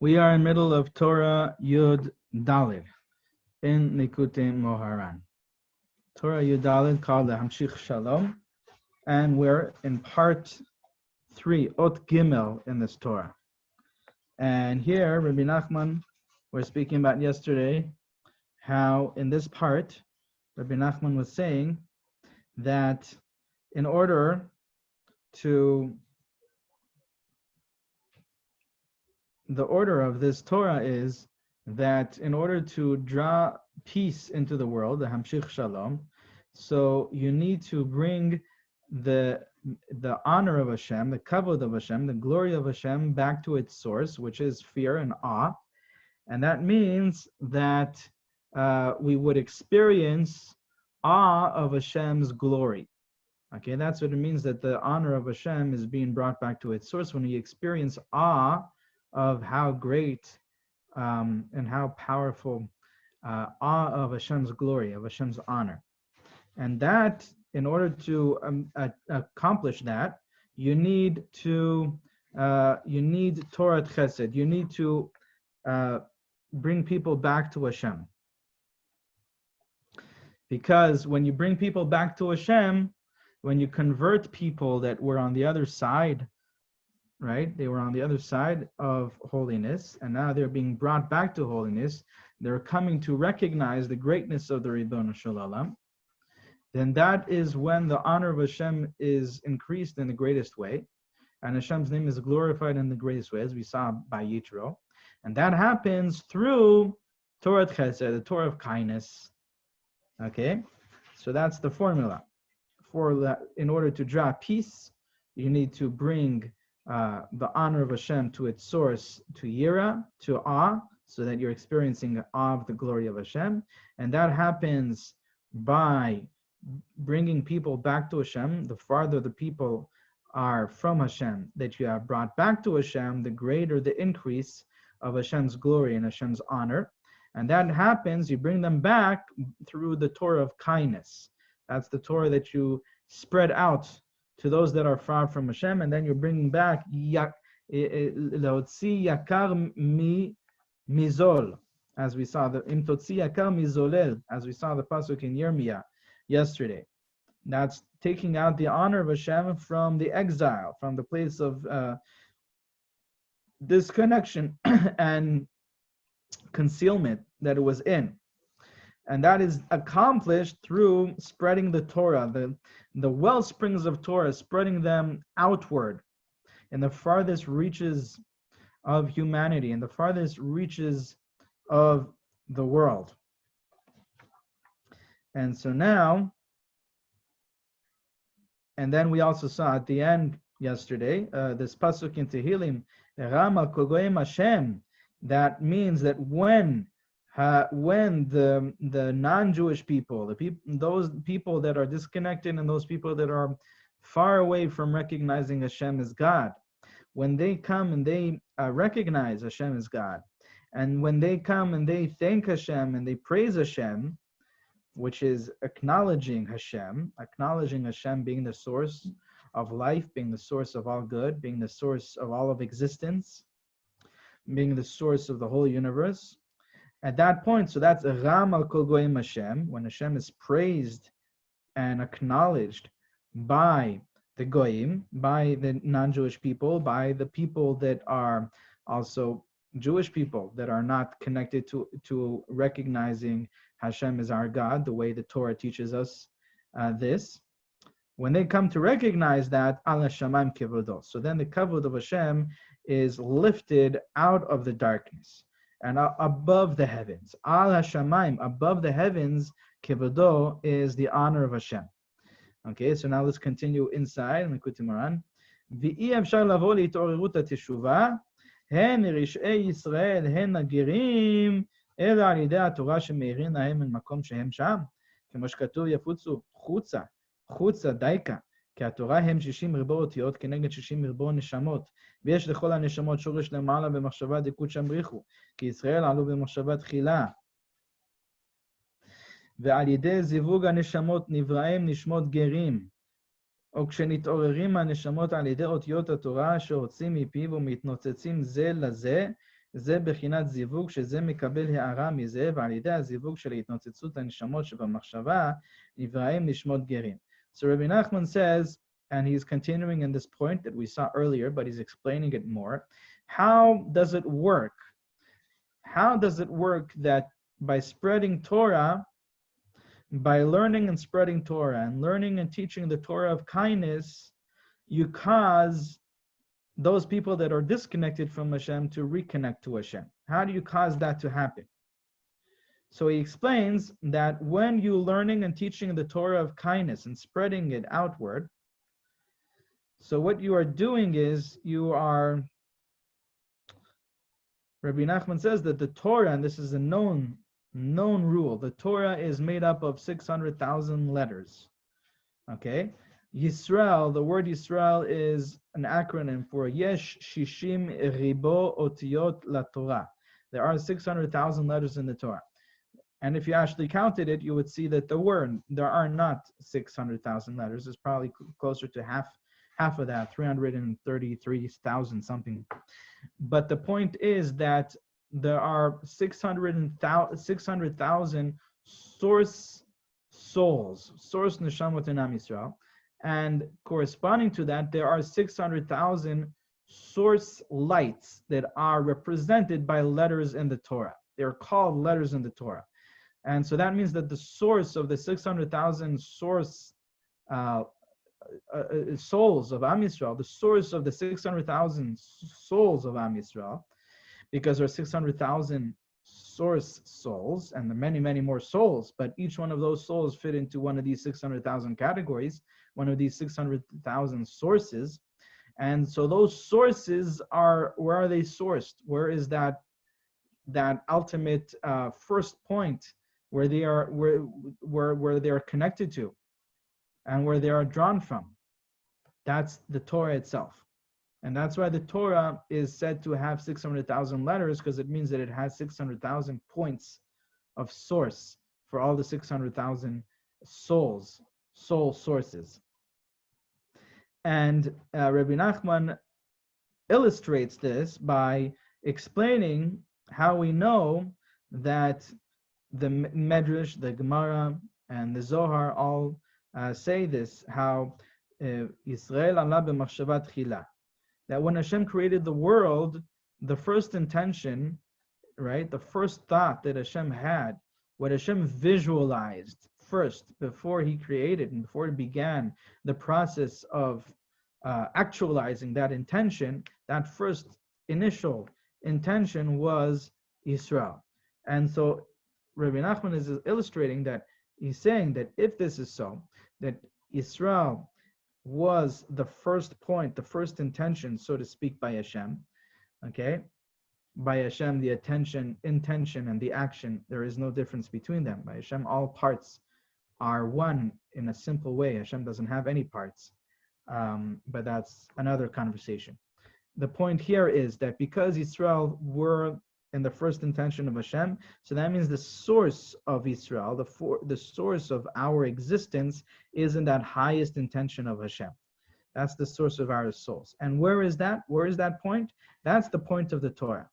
We are in middle of Torah Yud Daled in Likutey Moharan. Torah Yud Daled called LeHamshich Shalom, and we're in part 3, Ot Gimel in this Torah. And here, Rabbi Nachman, we're speaking about yesterday, how in this part, Rabbi Nachman was saying that in order to the order of this Torah is that in order to draw peace into the world, the LeHamshich Shalom, so you need to bring the honor of Hashem, the kavod of Hashem, the glory of Hashem back to its source, which is fear and awe. And that means that we would experience awe of Hashem's glory. Okay, that's what it means, that the honor of Hashem is being brought back to its source when we experience awe of how great and how powerful awe of Hashem's glory, of Hashem's honor. And that, in order to accomplish that, you need Torah Chesed. You need to bring people back to Hashem. Because when you bring people back to Hashem, when you convert people that were on the other side, right? They were on the other side of holiness, and now they're being brought back to holiness. They're coming to recognize the greatness of the Ribono Shel Olam. Then that is when the honor of Hashem is increased in the greatest way, and Hashem's name is glorified in the greatest way, as we saw by Yitro. And that happens through Torah Chesed, the Torah of kindness. Okay? So that's the formula. For that, in order to draw peace, you need to bring the honor of Hashem to its source, to Yira, to awe, so that you're experiencing the awe of the glory of Hashem. And that happens by bringing people back to Hashem. The farther the people are from Hashem, that you have brought back to Hashem, the greater the increase of Hashem's glory and Hashem's honor. And that happens, you bring them back through the Torah of kindness. That's the Torah that you spread out to those that are far from Hashem, and then you're bringing back Leotzi Yakar Mizol, as we saw the Im Totzi Yakar Mizolel, as we saw the pasuk in Yirmiyah yesterday. That's taking out the honor of Hashem from the exile, from the place of disconnection and concealment that it was in. And that is accomplished through spreading the Torah, the well springs of Torah, spreading them outward in the farthest reaches of humanity, in the farthest reaches of the world. And so now, and then we also saw at the end yesterday, this pasuk in Tehillim, Rama Kogoim Hashem, that means that when the non-Jewish people, those people that are disconnected and those people that are far away from recognizing Hashem as God, when they come and they recognize Hashem as God, and when they come and they thank Hashem and they praise Hashem, which is acknowledging Hashem being the source of life, being the source of all good, being the source of all of existence, being the source of the whole universe. At that point, so that's Ram al Kol Goyim Hashem, when Hashem is praised and acknowledged by the Goyim, by the non-Jewish people, by the people that are also Jewish people that are not connected to recognizing Hashem as our God, the way the Torah teaches us this. When they come to recognize that, Al Hashamayim Kevodo, so then the kavod of Hashem is lifted out of the darkness and above the heavens. Al Hashamayim, above the heavens, Kevodo is the honor of Hashem. Okay, so now let's continue inside Likutey Moharan. V'i efshar lavo להתעוררות התשובה, הן רשעי ישראל, הן הגרים, אלא על ידי התורה שמאירים להם ממקום שהם שם. כמו שכתוב יפוצו חוצה דייקה, כי התורה הם 60 ריבו אותיות כנגד 60 ריבו נשמות, ויש לכל הנשמות שורש למעלה במחשבה דקות שם בריחו, כי ישראל עלו במחשבה תחילה. ועל ידי זיווג הנשמות נבראים נשמות גרים, או כשנתעוררים הנשמות על ידי אותיות התורה שהוצאים מפיו ומתנוצצים זה לזה, זה בחינת זיווג שזה מקבל הערה מזה, ועל ידי הזיווג של התנוצצות הנשמות שבמחשבה, נבראים נשמות גרים. So Rabbi Nachman says, and he's continuing in this point that we saw earlier, but he's explaining it more. How does it work? How does it work that by spreading Torah, by learning and spreading Torah, and learning and teaching the Torah of kindness, you cause those people that are disconnected from Hashem to reconnect to Hashem? How do you cause that to happen? So he explains that when you learning and teaching the Torah of kindness and spreading it outward, so what you are doing is you are, Rabbi Nachman says that the Torah, and this is a known rule, the Torah is made up of 600,000 letters. Okay? Yisrael, the word Yisrael is an acronym for Yesh Shishim Ribo Otiyot La Torah. There are 600,000 letters in the Torah. And if you actually counted it, you would see that there are not 600,000 letters. It's probably closer to half of that, 333,000 something. But the point is that there are 600,000 source souls, source neshamot in Am Yisrael. And corresponding to that, there are 600,000 source lights that are represented by letters in the Torah. They're called letters in the Torah. And so that means that the source of the 600,000 source souls of Am Yisrael, the source of the 600,000 souls of Am Yisrael, because there are 600,000 source souls, and there are many, many more souls, but each one of those souls fit into one of these 600,000 categories, one of these 600,000 sources. And so those sources are, where are they sourced? Where is that ultimate first point where they are, where they are connected to and where they are drawn from? That's the Torah itself. And that's why the Torah is said to have 600,000 letters, because it means that it has 600,000 points of source for all the 600,000 soul sources. And Rabbi Nachman illustrates this by explaining how we know that the Medrash, the Gemara, and the Zohar all say this, how Yisrael Allah b'machshava tchila, that when Hashem created the world, the first intention, right, the first thought that Hashem had, what Hashem visualized first before he created and before he began the process of actualizing that intention, that first initial intention was Yisrael. And so Rabbi Nachman is illustrating that, he's saying that if this is so, that Yisrael was the first point, the first intention, so to speak, by Hashem, okay? By Hashem, the intention, and the action, there is no difference between them. By Hashem, all parts are one in a simple way. Hashem doesn't have any parts, but that's another conversation. The point here is that because Yisrael were in the first intention of Hashem, so that means the source of Yisrael, the source of our existence, is in that highest intention of Hashem. That's the source of our souls. And where is that? Where is that point? That's the point of the Torah.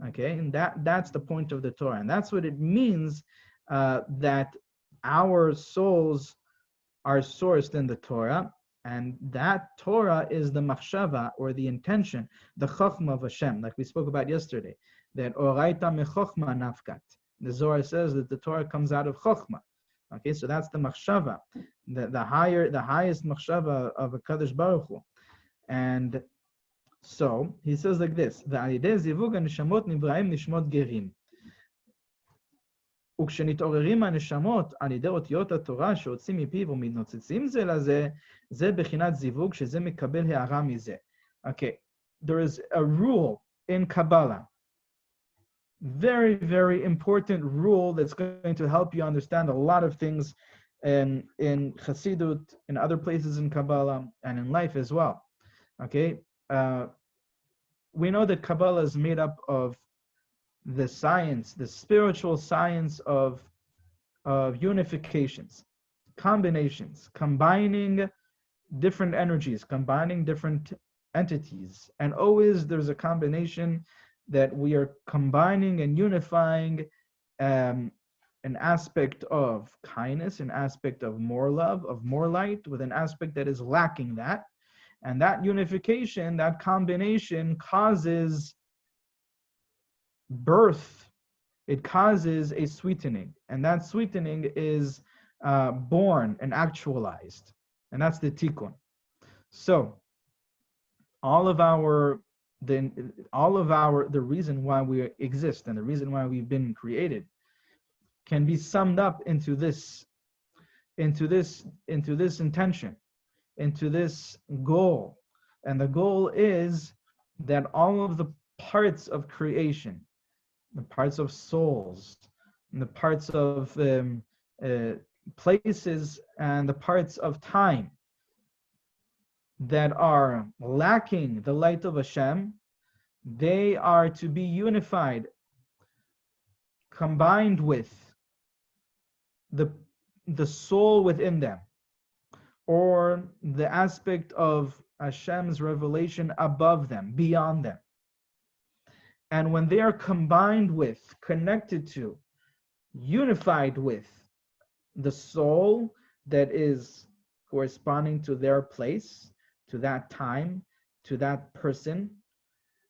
Okay, and that's the point of the Torah. And that's what it means that our souls are sourced in the Torah. And that Torah is the machshava, or the intention, the chokhmah of Hashem, like we spoke about yesterday. That oraita mechokhma nafkat. The Zohar says that the Torah comes out of chokhmah. Okay, so that's the machshava, the highest machshava of a Kadosh Baruch Hu. And so he says like this: V'alidei zivug haneshamot nivraim nishmot gerim. וכשנתעוררים הנשמות על ידי אותיות התורה שהוצאים מפיו ומתנוצצים זה לזה, זה בחינת זיווג שזה מקבל הערה מזה. Okay, there is a rule in Kabbalah, very, very important rule that's going to help you understand a lot of things in Chassidut, in other places in Kabbalah, and in life as well. Okay, we know that Kabbalah is made up of the science, the spiritual science of unifications, combinations, combining different energies, combining different entities. And always there's a combination that we are combining and unifying an aspect of kindness, an aspect of more love, of more light, with an aspect that is lacking that. And that unification, that combination causes birth. It causes a sweetening. And that sweetening is born and actualized. And that's the Tikkun. So the reason why we exist and the reason why we've been created can be summed up into this intention, into this goal. And the goal is that all of the parts of creation, the parts of souls, and the parts of places, and the parts of time that are lacking the light of Hashem, they are to be unified, combined with the soul within them, or the aspect of Hashem's revelation above them, beyond them. And when they are combined with, connected to, unified with the soul that is corresponding to their place, to that time, to that person,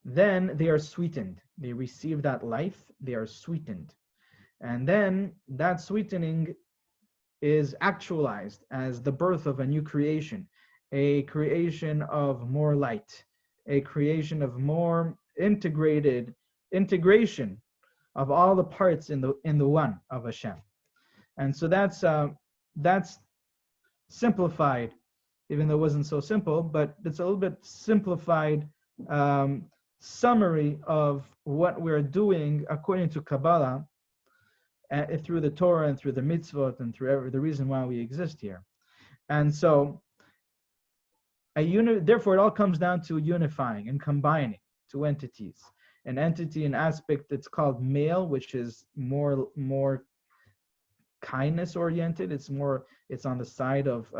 then they are sweetened. They receive that life, they are sweetened. And then that sweetening is actualized as the birth of a new creation, a creation of more light, a creation of more integration of all the parts in the one of Hashem. And so that's simplified, even though it wasn't so simple, but it's a little bit simplified summary of what we're doing according to Kabbalah, through the Torah and through the mitzvot and through the reason why we exist here. And so therefore it all comes down to unifying and combining two entities. An entity, an aspect that's called male, which is more kindness oriented. It's on the side of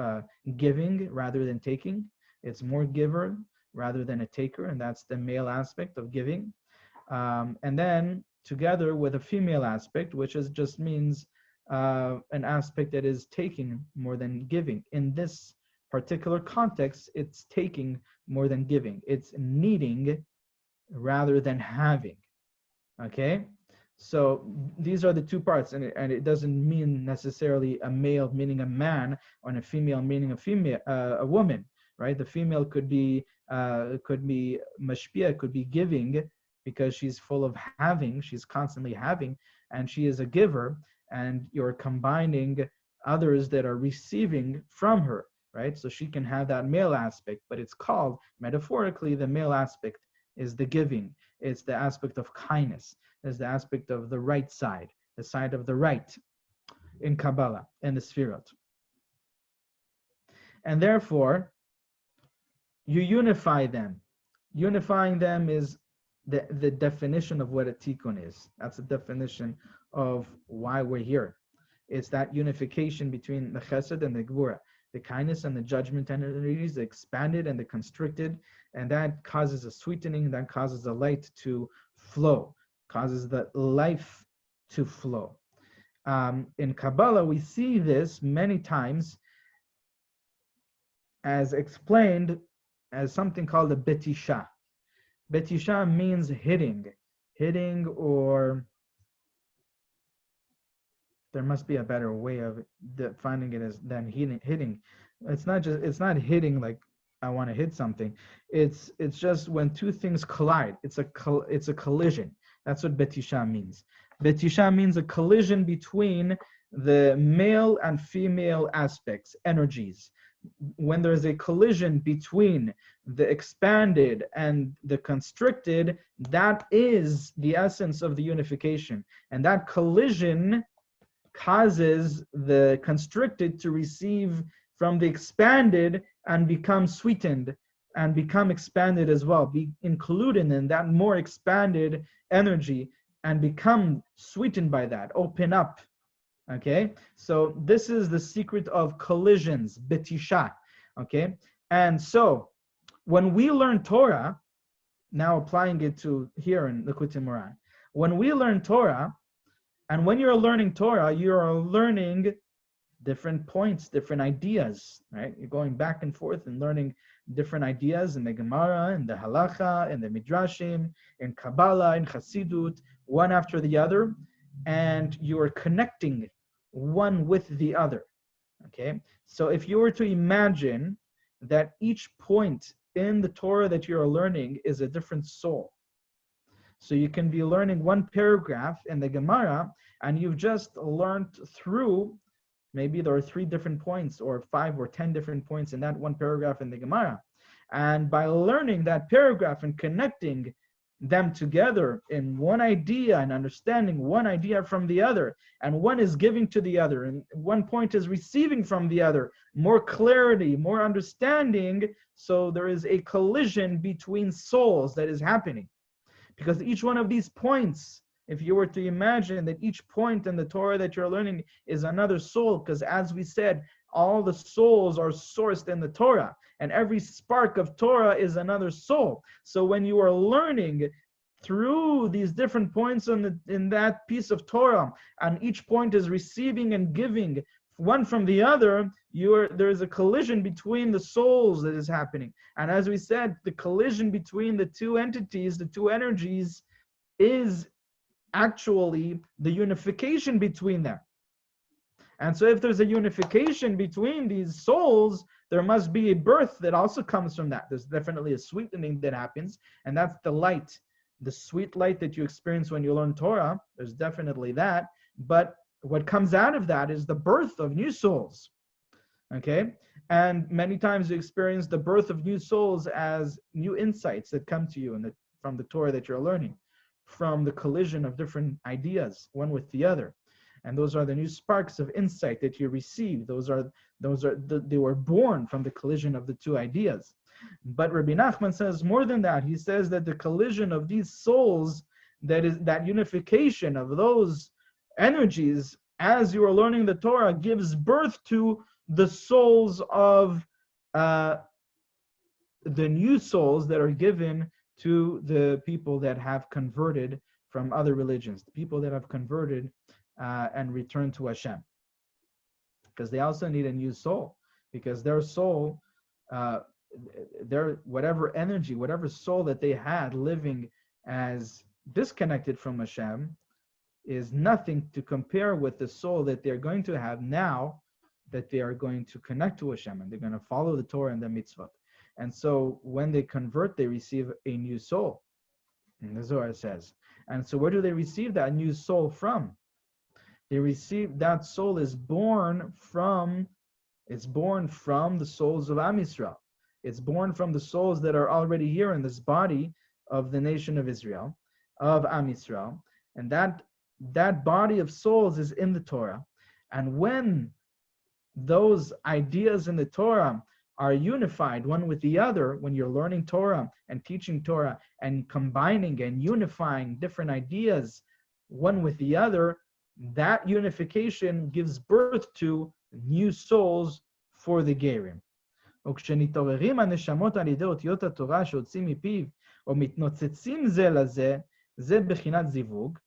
giving rather than taking. It's more giver rather than a taker, and that's the male aspect of giving. And then together with a female aspect, which just means an aspect that is taking more than giving. In this particular context, it's taking more than giving. It's needing rather than having. Okay? So these are the two parts, and it doesn't mean necessarily a male meaning a man, or a female meaning a woman, right? The female could be mashpia, could be giving, because she's full of having, she's constantly having, and she is a giver, and you're combining others that are receiving from her, right? So she can have that male aspect, but it's called, metaphorically, the male aspect is the giving. It's the aspect of kindness. It's the aspect of the right side, the side of the right in Kabbalah, in the Sfirot. And therefore, you unify them. Unifying them is the definition of what a tikkun is. That's the definition of why we're here. It's that unification between the chesed and the gvura, the kindness and the judgment energies, the expanded and the constricted, and that causes a sweetening, that causes the light to flow, causes the life to flow. In Kabbalah, we see this many times as explained as something called a betisha. Betisha means hitting, or there must be a better way of defining it than hitting. It's not hitting like I want to hit something. It's just when two things collide. It's a collision. That's what betisha means. Betisha means a collision between the male and female aspects, energies. When there's a collision between the expanded and the constricted, that is the essence of the unification. And that collision causes the constricted to receive from the expanded and become sweetened and become expanded as well, be included in that more expanded energy and become sweetened by that, open up. Okay, so this is the secret of collisions, betisha. Okay, and so when we learn Torah, now applying it to here in Likutey Moharan. When we learn Torah, and when you're learning Torah, you're learning different points, different ideas, right? You're going back and forth and learning different ideas in the Gemara, in the Halacha, in the Midrashim, in Kabbalah, in Chassidut, one after the other, and you're connecting one with the other, okay? So if you were to imagine that each point in the Torah that you're learning is a different soul. So you can be learning one paragraph in the Gemara, and you've just learned through, maybe there are 3 different points or 5 or 10 different points in that one paragraph in the Gemara. And by learning that paragraph and connecting them together in one idea and understanding one idea from the other, and one is giving to the other, and one point is receiving from the other, more clarity, more understanding, so there is a collision between souls that is happening. Because each one of these points, if you were to imagine that each point in the Torah that you're learning is another soul, because as we said, all the souls are sourced in the Torah, and every spark of Torah is another soul. So when you are learning through these different points in that piece of Torah, and each point is receiving and giving one from the other, there is a collision between the souls that is happening. And as we said, the collision between the two entities, the two energies, is actually the unification between them. And so if there's a unification between these souls, there must be a birth that also comes from that. There's definitely a sweetening that happens, and that's the light, the sweet light that you experience when you learn Torah. There's definitely that. But what comes out of that is the birth of new souls, okay? And many times you experience the birth of new souls as new insights that come to you from the Torah that you're learning, from the collision of different ideas, one with the other. And those are the new sparks of insight that you receive. They were born from the collision of the two ideas. But Rabbi Nachman says more than that. He says that the collision of these souls, that unification of those energies as you are learning the Torah, gives birth to the souls of the new souls that are given to the people that have converted from other religions, the people that have converted and returned to Hashem. Because they also need a new soul, because their soul, their whatever energy, whatever soul that they had living as disconnected from Hashem, is nothing to compare with the soul that they're going to have now that they are going to connect to Hashem, and they're going to follow the Torah and the mitzvot. And so when they convert, they receive a new soul. And the Zohar says. And so where do they receive that new soul from? They receive, that soul is born from the souls of Am Yisrael. It's born from the souls that are already here in this body of the nation of Israel, of Am Yisrael. And that body of souls is in the Torah. And when those ideas in the Torah are unified one with the other, when you're learning Torah and teaching Torah and combining and unifying different ideas one with the other, that unification gives birth to new souls for the Gerim. וכשנתעוררים הנשמות על ידי אותיות התורה שהוצאים מפיו, או מתנוצצים זה לזה, זה בחינת זיווג,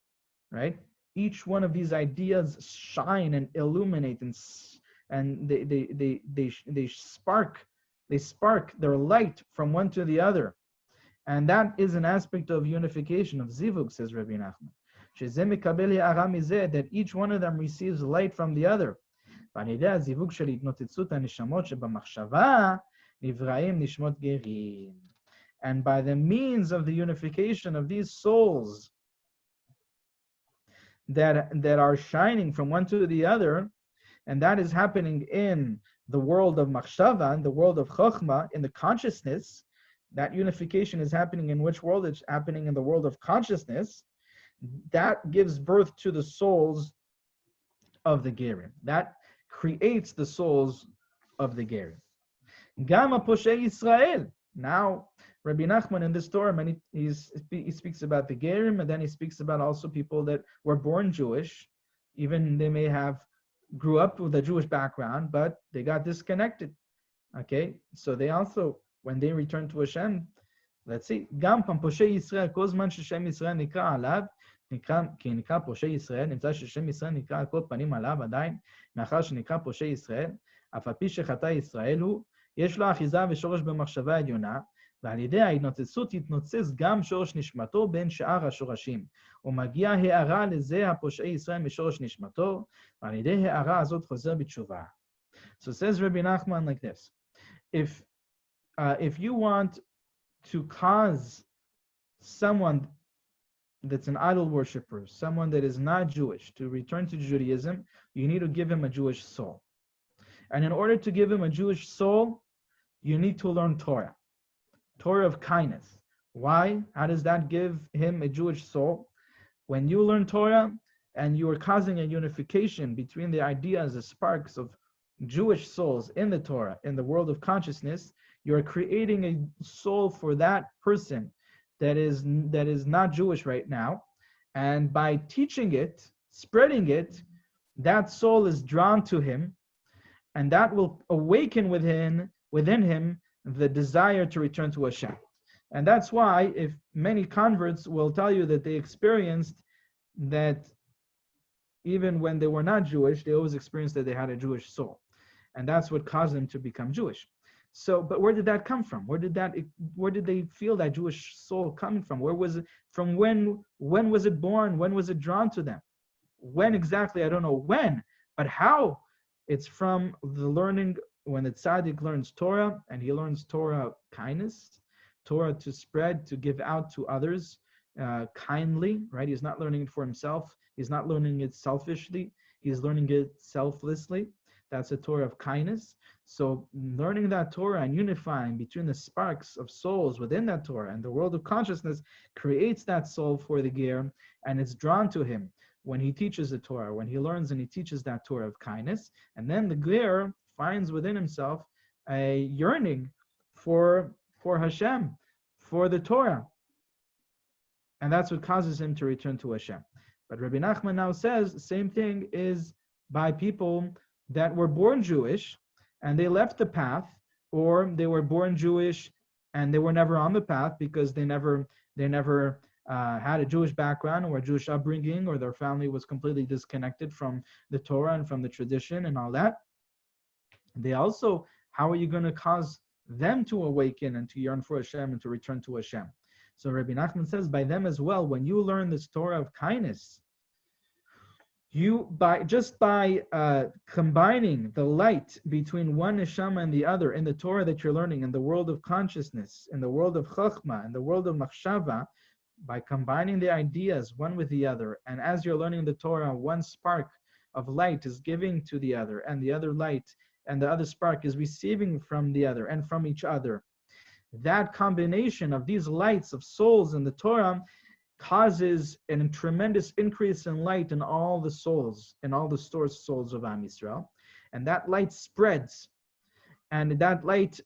right? Each one of these ideas shine and illuminate, and they spark their light from one to the other. And that is an aspect of unification, of zivug, says Rabbi Nachman. שזה מקבל הערה מזה, that each one of them receives light from the other. ועל ידי הזיווג של התנוצצות הנשמות שבמחשבה נבראים נשמות גרים. And by the means of the unification of these souls that are shining from one to the other, and that is happening in the world of machshava, in the world of chokhmah, in the consciousness. That unification is happening in which world? It's happening in the world of consciousness. That gives birth to the souls of the Gerim. That creates the souls of the Gerim. Gama Poshei Yisrael. Now, Rabbi Nachman in this Torah, he speaks about the Gerim, and then he speaks about also people that were born Jewish, even they may have grew up with a Jewish background, but they got disconnected. Okay, so they also, when they return to Hashem, Let's see. גם פעם פושעי ישראל, כל זמן ששם ישראל נקרא עליו, כי נקרא פושעי ישראל, נמצא ששם ישראל נקרא על כל פנים עליו עדיין, מאחר שנקרא פושעי ישראל, אף על פי שחטא ישראל הוא, יש לו אחיזה ושורש במחשבה העליונה, ועל ידי ההתנוצצות יתנוצץ גם שורש נשמתו בין שאר השורשים. ומגיע הערה לזה הפושעי ישראל משורש נשמתו, ועל ידי הערה הזאת חוזר בתשובה. So says Rabbi Nachman like this. If you want to cause someone that's an idol worshiper, someone that is not Jewish, to return to Judaism, you need to give him a Jewish soul. And in order to give him a Jewish soul, you need to learn Torah. Torah of kindness. Why? How does that give him a Jewish soul? When you learn Torah and you are causing a unification between the ideas, the sparks of Jewish souls in the Torah, in the world of consciousness, you're creating a soul for that person that is not Jewish right now. And by teaching it, spreading it, that soul is drawn to him, and that will awaken within him the desire to return to Hashem. And that's why if many converts will tell you that they experienced that even when they were not Jewish, they always experienced that they had a Jewish soul. And that's what caused them to become Jewish. So, but where did that come from? Where did they feel that Jewish soul coming from? Where was it from? When was it born? When was it drawn to them? When exactly? I don't know when, but how? It's from the learning when the tzaddik learns Torah, and he learns Torah kindness, Torah to spread, to give out to others kindly, right? He's not learning it for himself. He's not learning it selfishly. He's learning it selflessly. That's a Torah of kindness. So learning that Torah and unifying between the sparks of souls within that Torah and the world of consciousness creates that soul for the ger, and it's drawn to him when he teaches the Torah, when he learns and he teaches that Torah of kindness. And then the ger finds within himself a yearning for Hashem, for the Torah. And that's what causes him to return to Hashem. But Rabbi Nachman now says the same thing is by people that were born Jewish and they left the path, or they were born Jewish and they were never on the path because they never had a Jewish background or a Jewish upbringing, or their family was completely disconnected from the Torah and from the tradition and all that. They also, how are you going to cause them to awaken and to yearn for Hashem and to return to Hashem? So Rabbi Nachman says, by them as well, when you learn this Torah of kindness, by combining the light between one neshama and the other in the Torah that you're learning, in the world of consciousness, in the world of chachma, in the world of machshava, by combining the ideas one with the other, and as you're learning the Torah, one spark of light is giving to the other, and the other light and the other spark is receiving from the other and from each other. That combination of these lights of souls in the Torah causes a tremendous increase in light in all the souls, in all the source souls of Am Yisrael. And that light spreads, and that light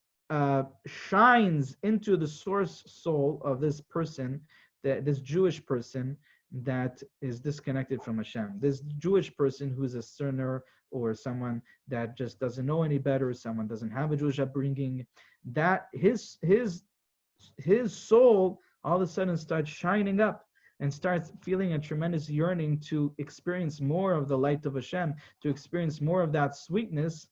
shines into the source soul of this person, this Jewish person that is disconnected from Hashem. This Jewish person who's a sinner, or someone that just doesn't know any better, someone doesn't have a Jewish upbringing, that his soul all of a sudden starts shining up and starts feeling a tremendous yearning to experience more of the light of Hashem, to experience more of that sweetness.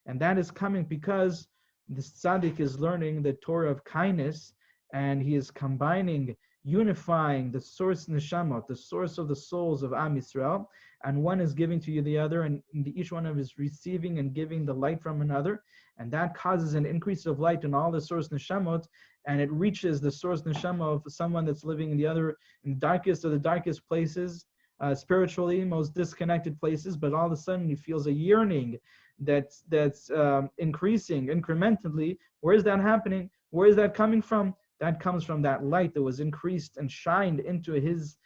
And that is coming because the tzaddik is learning the Torah of kindness, and he is combining, unifying the source neshamot, the source of the souls of Am Yisrael, and one is giving to you the other, and each one of is receiving and giving the light from another, and that causes an increase of light in all the source neshamot, and it reaches the source neshama of someone that's living in the darkest of the darkest places, spiritually most disconnected places, but all of a sudden he feels a yearning that's increasing incrementally. Where is that happening? Where is that coming from? That comes from that light that was increased and shined into his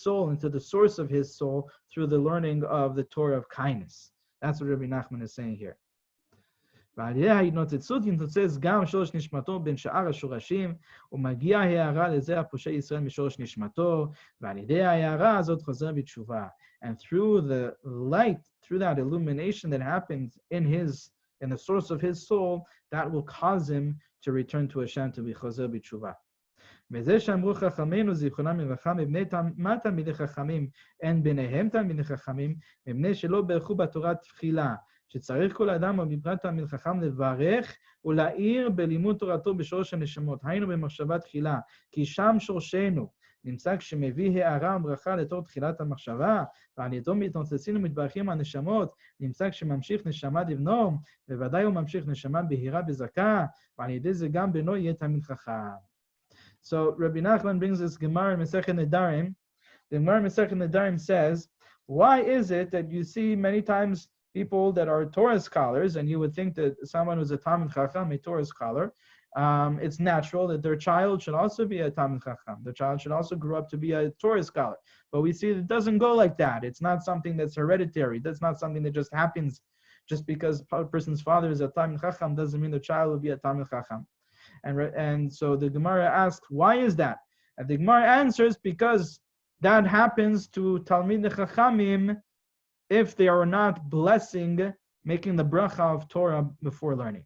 soul, into the source of his soul, through the learning of the Torah of kindness. That's what Rabbi Nachman is saying here. גם שורש נשמתו בין שאר השורשים, ומגיע הערה לזה הפושע ישראל משורש נשמתו, ועל ידי ההערה הזאת חוזר בתשובה. And through the light, through that illumination that happens in the source of his soul, that will cause him to return to Hashem, to be chazer b'tshuva. וזה שאמרו חכמינו זיכרונם לברכה, מבני מה תלמידי חכמים אין ביניהם תלמידי חכמים, מבני שלא ברכו בתורה תחילה, שצריך כל אדם ובפרט תלמיד חכם לברך ולהאיר בלימוד תורתו בשורש הנשמות, היינו במחשבה תחילה, כי שם שורשנו. נמצא כשמביא הערה וברכה לתור תחילת המחשבה, ועל ידו מתנוצצים ומתברכים הנשמות, נמצא כשממשיך נשמה לבנו, בוודאי הוא ממשיך נשמה בהירה בזכה, ועל ידי זה גם בנו יהיה תלמיד חכם. So Rabbi Nachman brings this Gemara in Masechet Nedarim. The Gemara in Masechet Nedarim says, why is it that you see many times people that are Torah scholars, and you would think that someone who's a Talmid Chacham, a Torah scholar, it's natural that their child should also be a Talmid Chacham. The child should also grow up to be a Torah scholar. But we see it doesn't go like that. It's not something that's hereditary. That's not something that just happens just because a person's father is a Talmid Chacham doesn't mean the child will be a Talmid Chacham. And so the Gemara asks, why is that? And the Gemara answers, because that happens to Talmid Chachamim if they are not blessing, making the bracha of Torah before learning.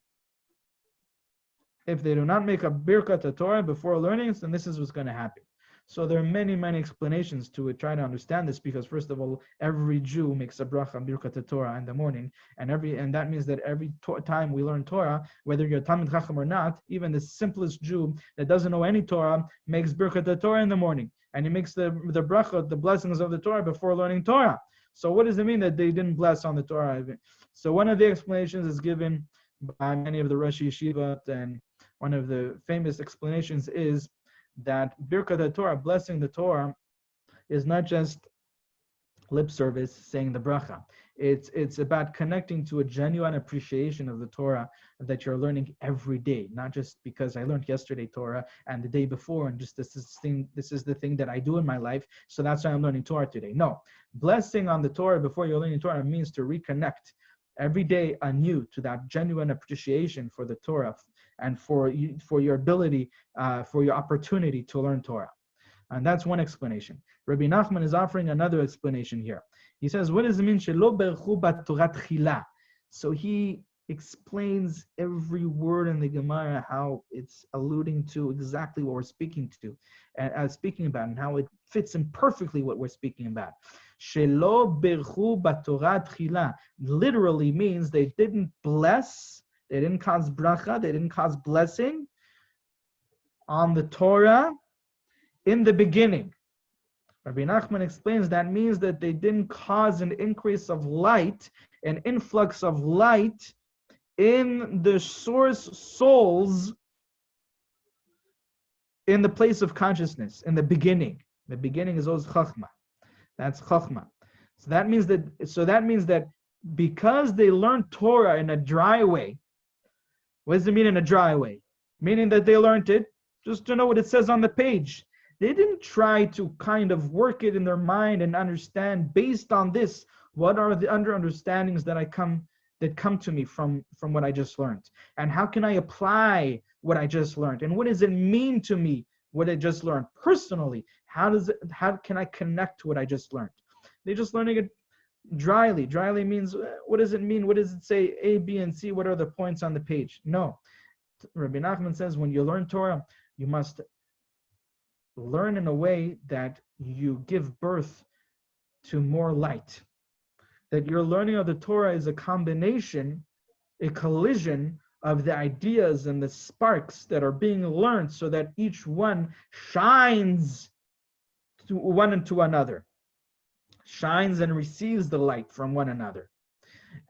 If they do not make a birkat Torah before learning, then this is what's going to happen. So there are many, many explanations to it. Try to understand this, because first of all, every Jew makes a bracha birkat Torah in the morning, and that means that every time we learn Torah, whether you're a Talmid Chacham or not, even the simplest Jew that doesn't know any Torah makes birkat Torah in the morning, and he makes the bracha, the blessings of the Torah before learning Torah. So what does it mean that they didn't bless on the Torah? So one of the explanations is given by many of the Rosh Yeshiva, and one of the famous explanations is that Birkat Torah, blessing the Torah, is not just lip service, saying the bracha. It's about connecting to a genuine appreciation of the Torah that you're learning every day, not just because I learned yesterday Torah and the day before, and just this is the thing that I do in my life, so that's why I'm learning Torah today. No, blessing on the Torah before you're learning Torah means to reconnect every day anew to that genuine appreciation for the Torah and for your ability, for your opportunity to learn Torah. And that's one explanation. Rabbi Nachman is offering another explanation here. He says, what does it mean? Shelo berchu b'torah tchila. So he explains every word in the Gemara, how it's alluding to exactly what we're speaking about, and how it fits in perfectly what we're speaking about. Shelo berchu b'torah tchila literally means they didn't bless, they didn't cause bracha, they didn't cause blessing on the Torah in the beginning. Rabbi Nachman explains that means that they didn't cause an increase of light, an influx of light in the source souls in the place of consciousness, in the beginning. The beginning is always chachma. That's chachma. So that means that because they learned Torah in a dry way. What does it mean in a dry way? Meaning that they learned it just to know what it says on the page. They didn't try to kind of work it in their mind and understand, based on this, what are the understandings that come to me from what I just learned, and how can I apply what I just learned, and what does it mean to me what I just learned personally? How can I connect to what I just learned? They're just learning it dryly. Dryly means, what does it mean? What does it say? A, B, and C. What are the points on the page? No. Rabbi Nachman says when you learn Torah, you must learn in a way that you give birth to more light. That your learning of the Torah is a combination, a collision of the ideas and the sparks that are being learned, so that each one shines to one and to another. Shines and receives the light from one another.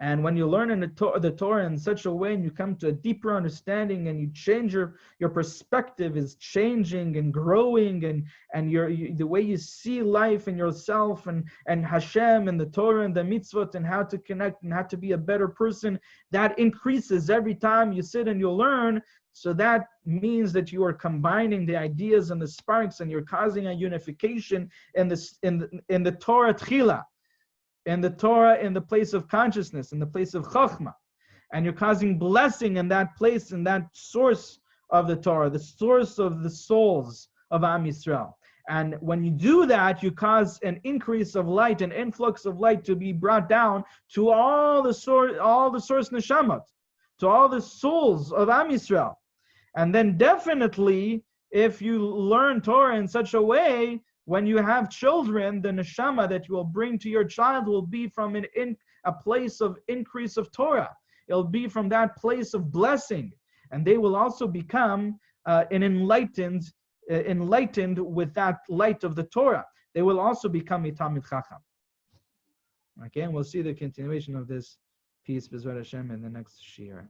And when you learn in the Torah in such a way, and you come to a deeper understanding, and you change your perspective is changing and growing, and the way you see life and yourself and Hashem and the Torah and the mitzvot and how to connect and how to be a better person, that increases every time you sit and you learn. So that means that you are combining the ideas and the sparks, and you're causing a unification in the Torah tchila. In the Torah, in the place of consciousness, in the place of chachma, and you're causing blessing in that place, in that source of the Torah, the source of the souls of Am Yisrael. And when you do that, you cause an increase of light, an influx of light to be brought down to all the source neshamat, to all the souls of Am Yisrael. And then definitely if you learn Torah in such a way, when you have children, the neshama that you will bring to your child will be from a place of increase of Torah. It'll be from that place of blessing. And they will also become enlightened with that light of the Torah. They will also become a Talmid Chacham. Okay, and we'll see the continuation of this piece, B'ezrat Hashem, in the next shiur.